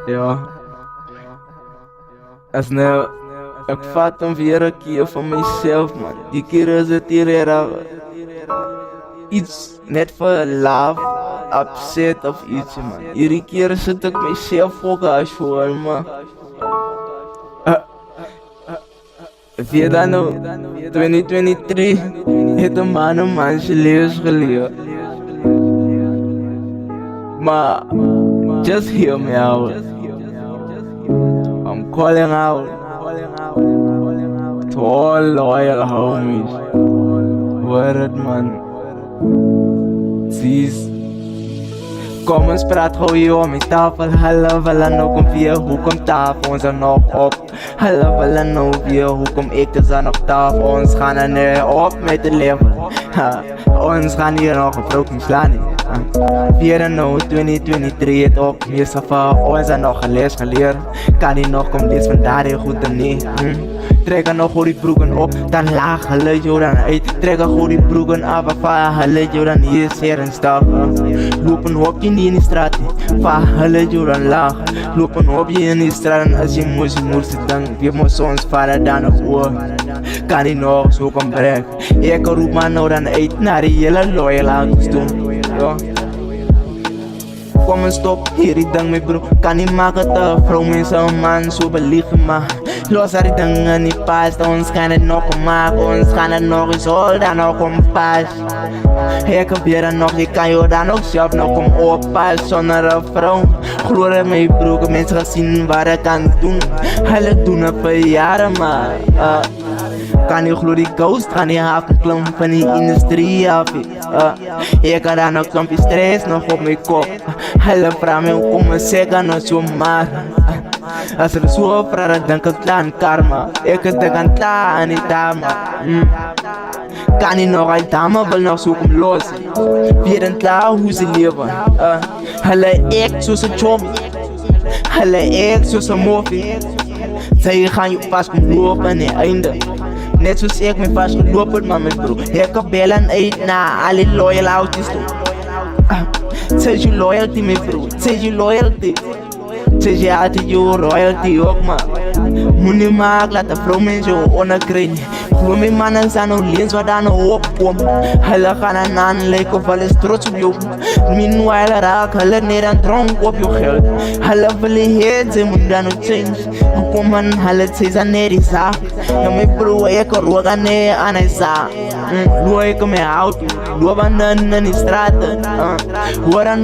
Ja. Nou, ik vat hem weer een keer van mezelf, man. Die keer is het hier iets net voor love, upset of iets, man. Hierdie keer zit ik mezelf ook als voor, man. Weet dan nou, 2023 heeft een man zijn leven geleerd. Maar, just hear me out. I'm calling out to all loyal homies. Word man. Zie. Kom eens praat gauw hier om die tafel. Hallo, willen nou kom weer, hoe komt tafel ons er nog op? Hallo, willen nou weer, hoe kom ik dus er nog tafel? Ons gaan er nu op met de level. Ons gaan hier nog een broek niet slaan. Weer nou 2023 het op, meestal van ons er nog een les geleerd. Kan die nog kom lees vandaar heel goed en nee. Trekken nog goed die broeken op, dan laag hulle jou dan uit. Trekken goed die broeken af, van hulle jou dan hier zeer en stap. Lopen op je in die straat, van hulle jou dan laag. Lopen op je in die straat en als je moest dan je moest ons vader dan nog oor. Kan die nog zo kom brek. Ik roep maar nou dan uit naar die hele loyal auto's doen. Kom en stop, hier die ding met bro. Kan niet maken te vrouw mensen een man zo beliegen maar. Los die dingen niet past, ons gaan het nog maken. Ons gaan het nog eens hol, dan nog om pas. Ik heb hier dan nog, je kan je dan nog zelf nog om oppas zonder een vrouw. Gloor mijn broek, mensen gaan zien wat ik kan doen. Hulle doen het voor jaren maar. Kan je glorie ghost, kan je haven klomp van die industrie af. Ik had dan ook klompje stress nog op mijn kop. Hulle vragen me hoe kom ik zeggen nog zo maar. Als er zo vragen denk ik aan karma. Ik denk aan ta en die dame. Kan je nog een dame wil nog zo kom los. Weer een klaar hoe ze leven. Hulle echt zoals een chommy. Hulle echt zoals een moffie. Zij gaan je vast kom lopen aan het einde. Net zoals ik me vast gelopen met mijn broer. Ik heb bellen uit naar alle loyal oudjes toe. Zeg je loyalty mijn broer, zeg je loyalty. Zeg je altijd je royalty ook man. Moet niet maken, laat de vrouw mensen onderkrijgen. Geloof me mannen zijn nog leens wat aan de opkomen. Hulle gaan aan aan lijken of hulle is trots op jou. Meanwhile raak hulle neer en dronk op je geld. Hulle willen heet, ze moet dan ook change. Kom aan, hulle zijn neer die zaak. Ja mijn broer, ik rook aan neer aan hij zaak. Loop ik me uit, loop aan de straten. Hoor aan